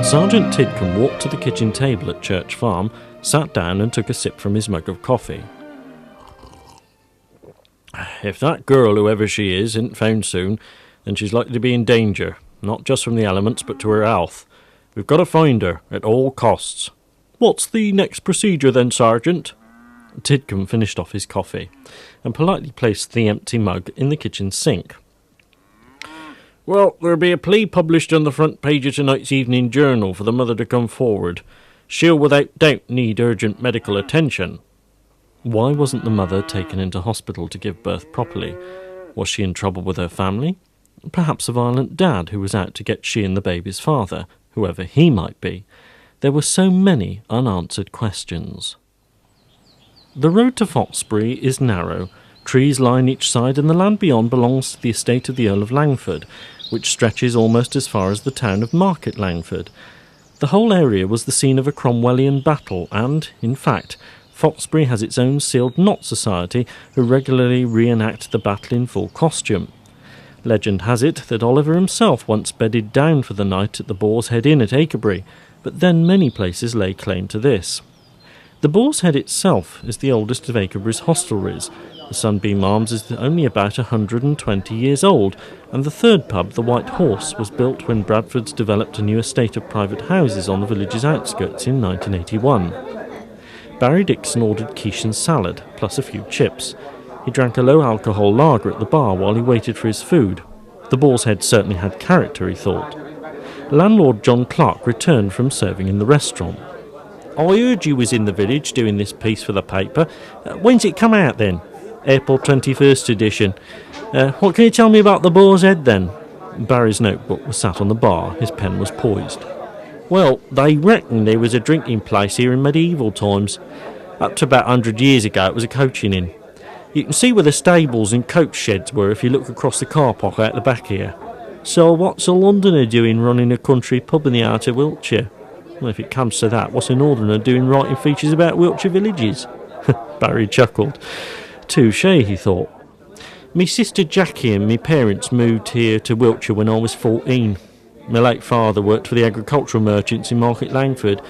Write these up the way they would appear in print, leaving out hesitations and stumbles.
Sergeant Tidcombe walked to the kitchen table at Church Farm, sat down and took a sip from his mug of coffee. If that girl, whoever she is, isn't found soon, then she's likely to be in danger, not just from the elements but to her health. We've got to find her, at all costs. What's the next procedure then, Sergeant? Tidcombe finished off his coffee and politely placed the empty mug in the kitchen sink. Well, there'll be a plea published on the front page of tonight's evening journal for the mother to come forward. She'll without doubt need urgent medical attention. Why wasn't the mother taken into hospital to give birth properly? Was she in trouble with her family? Perhaps a violent dad who was out to get she and the baby's father, whoever he might be. There were so many unanswered questions. The road to Foxbury is narrow. Trees line each side, and the land beyond belongs to the estate of the Earl of Langford, which stretches almost as far as the town of Market Langford. The whole area was the scene of a Cromwellian battle, and, in fact, Foxbury has its own sealed knot society who regularly reenact the battle in full costume. Legend has it that Oliver himself once bedded down for the night at the Boar's Head Inn at Acrebury, but then many places lay claim to this. The Boar's Head itself is the oldest of Acrebury's hostelries. The Sunbeam Arms is only about 120 years old, and the third pub, the White Horse, was built when Bradford's developed a new estate of private houses on the village's outskirts in 1981. Barry Dixon ordered quiche and salad, plus a few chips. He drank a low-alcohol lager at the bar while he waited for his food. The Boar's Head certainly had character, he thought. Landlord John Clark returned from serving in the restaurant. I heard you was in the village doing this piece for the paper. When's it come out then? April 21st edition. What can you tell me about the Boar's Head then? Barry's notebook was sat on the bar. His pen was poised. Well, they reckon there was a drinking place here in medieval times. Up to about 100 years ago it was a coaching inn. You can see where the stables and coach sheds were if you look across the car park out the back here. So what's a Londoner doing running a country pub in the heart of Wiltshire? Well, if it comes to that, what's a Northerner doing writing features about Wiltshire villages? Barry chuckled. Touché, he thought. Me sister Jackie and me parents moved here to Wiltshire when I was 14. My late father worked for the agricultural merchants in Market Langford.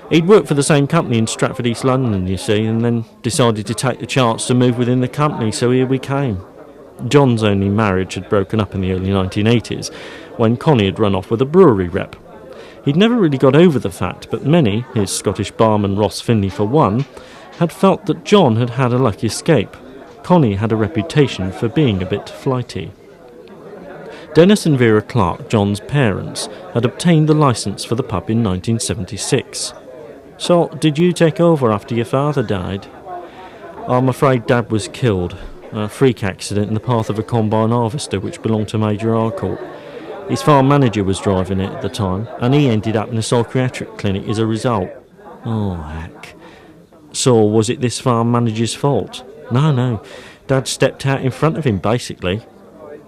He'd worked for the same company in Stratford, East London, you see, and then decided to take the chance to move within the company, so here we came. John's only marriage had broken up in the early 1980s, when Connie had run off with a brewery rep. He'd never really got over the fact, but many, his Scottish barman Ross Finley for one, had felt that John had had a lucky escape. Connie had a reputation for being a bit flighty. Dennis and Vera Clark, John's parents, had obtained the licence for the pub in 1976. So, did you take over after your father died? I'm afraid Dad was killed. A freak accident in the path of a combine harvester which belonged to Major Harcourt. His farm manager was driving it at the time, and he ended up in a psychiatric clinic as a result. Oh, heck. So, was it this farm manager's fault? No. Dad stepped out in front of him, basically.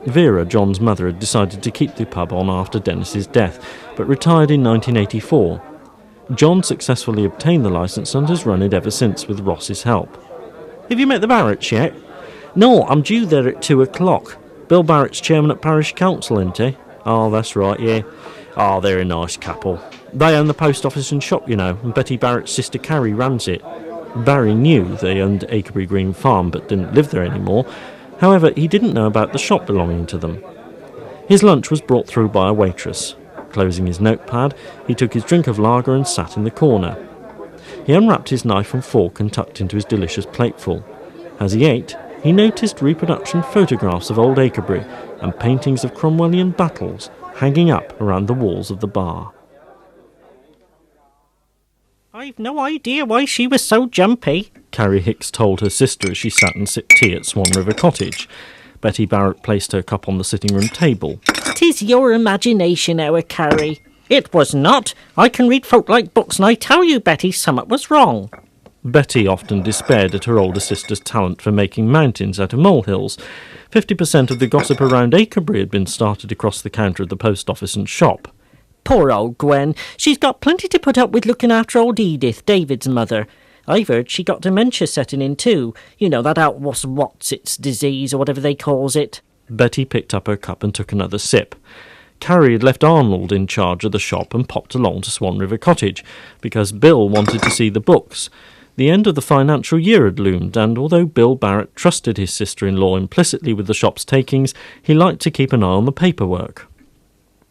Vera, John's mother, had decided to keep the pub on after Dennis's death, but retired in 1984. John successfully obtained the licence and has run it ever since with Ross's help. Have you met the Barretts yet? No, I'm due there at 2 o'clock. Bill Barrett's chairman at parish council, isn't he? Oh, that's right, yeah. Oh, they're a nice couple. They own the post office and shop, you know, and Betty Barrett's sister Carrie runs it. Barry knew they owned Acrebury Green Farm but didn't live there anymore. However, he didn't know about the shop belonging to them. His lunch was brought through by a waitress. Closing his notepad, he took his drink of lager and sat in the corner. He unwrapped his knife and fork and tucked into his delicious plateful. As he ate, he noticed reproduction photographs of old Acrebury and paintings of Cromwellian battles hanging up around the walls of the bar. I've no idea why she was so jumpy, Carrie Hicks told her sister as she sat and sipped tea at Swan River Cottage. Betty Barrett placed her cup on the sitting room table. "'Tis your imagination, our Carrie." "It was not. I can read folk like books, and I tell you, Betty, summat was wrong." Betty often despaired at her older sister's talent for making mountains out of molehills. 50% of the gossip around Acrebury had been started across the counter of the post office and shop. "Poor old Gwen. She's got plenty to put up with looking after old Edith, David's mother. I've heard she got dementia setting in too. You know, that what's its disease, or whatever they calls it." Betty picked up her cup and took another sip. Carrie had left Arnold in charge of the shop and popped along to Swan River Cottage, because Bill wanted to see the books. The end of the financial year had loomed, and although Bill Barrett trusted his sister-in-law implicitly with the shop's takings, he liked to keep an eye on the paperwork.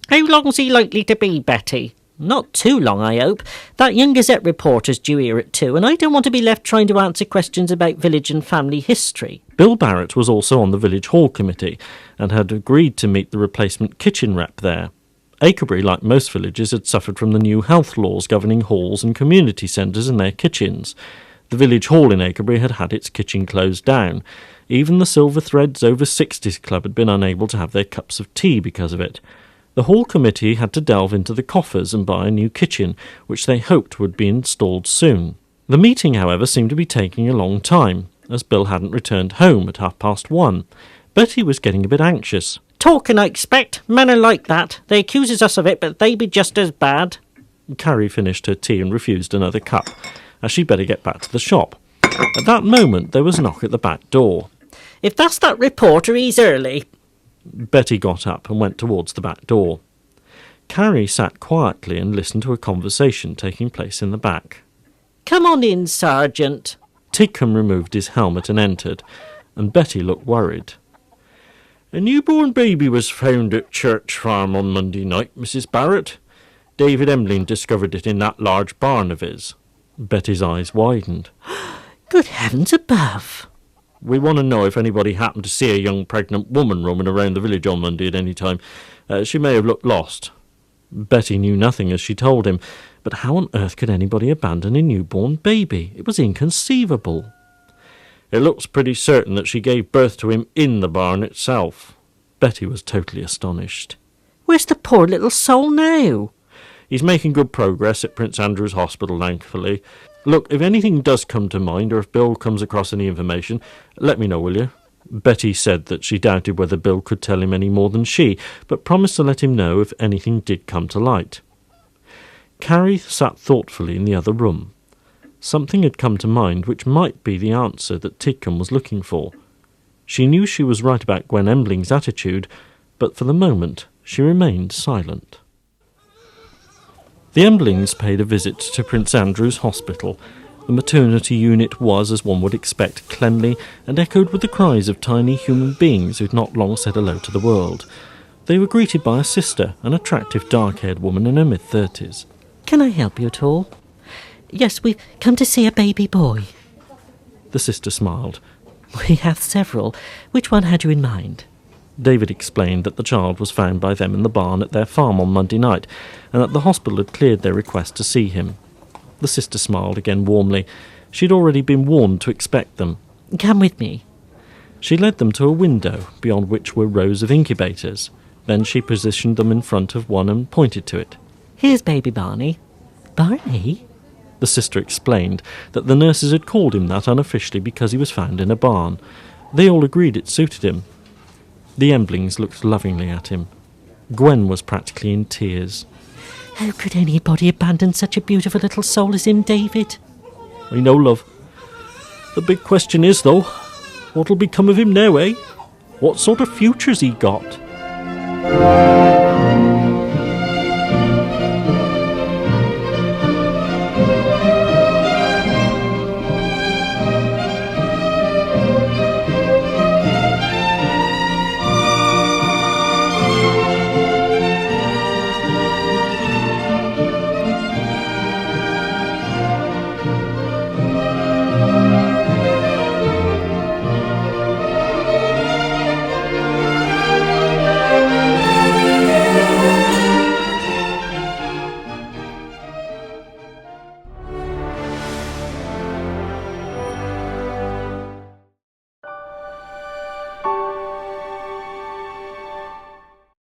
"How long's he likely to be, Betty?" "Not too long, I hope. That young Gazette reporter's due here at 2, and I don't want to be left trying to answer questions about village and family history." Bill Barrett was also on the village hall committee, and had agreed to meet the replacement kitchen rep there. Acrebury, like most villages, had suffered from the new health laws governing halls and community centres and their kitchens. The village hall in Acrebury had had its kitchen closed down. Even the Silver Threads Over 60s Club had been unable to have their cups of tea because of it. The hall committee had to delve into the coffers and buy a new kitchen, which they hoped would be installed soon. The meeting, however, seemed to be taking a long time, as Bill hadn't returned home at 1:30. Betty was getting a bit anxious. "Talking, I expect. Men are like that. They accuses us of it, but they be just as bad." Carrie finished her tea and refused another cup, as she'd better get back to the shop. At that moment there was a knock at the back door. "If that's that reporter, he's early." Betty got up and went towards the back door. Carrie sat quietly and listened to a conversation taking place in the back. "Come on in, Sergeant." Tidcombe removed his helmet and entered, and Betty looked worried. "A newborn baby was found at Church Farm on Monday night, Mrs. Barrett. David Emblings discovered it in that large barn of his." Betty's eyes widened. "Good heavens above!" "We want to know if anybody happened to see a young pregnant woman roaming around the village on Monday at any time. She may have looked lost." Betty knew nothing as she told him, but how on earth could anybody abandon a newborn baby? It was inconceivable. "It looks pretty certain that she gave birth to him in the barn itself." Betty was totally astonished. "Where's the poor little soul now?" "He's making good progress at Prince Andrew's Hospital, thankfully. Look, if anything does come to mind, or if Bill comes across any information, let me know, will you?" Betty said that she doubted whether Bill could tell him any more than she, but promised to let him know if anything did come to light. Carrie sat thoughtfully in the other room. Something had come to mind which might be the answer that Tidcombe was looking for. She knew she was right about Gwen Emblings' attitude, but for the moment she remained silent. The Emblings paid a visit to Prince Andrew's Hospital. The maternity unit was, as one would expect, cleanly, and echoed with the cries of tiny human beings who'd not long said hello to the world. They were greeted by a sister, an attractive dark-haired woman in her mid-30s. "Can I help you at all?" "Yes, we've come to see a baby boy." The sister smiled. "We have several. Which one had you in mind?" David explained that the child was found by them in the barn at their farm on Monday night, and that the hospital had cleared their request to see him. The sister smiled again warmly. She'd already been warned to expect them. "Come with me." She led them to a window, beyond which were rows of incubators. Then she positioned them in front of one and pointed to it. "Here's baby Barney." "Barney?" The sister explained that the nurses had called him that unofficially because he was found in a barn. They all agreed it suited him. The Emblings looked lovingly at him. Gwen was practically in tears. "How could anybody abandon such a beautiful little soul as him, David?" "I know, love. The big question is, though, what'll become of him now, eh? What sort of future's he got?"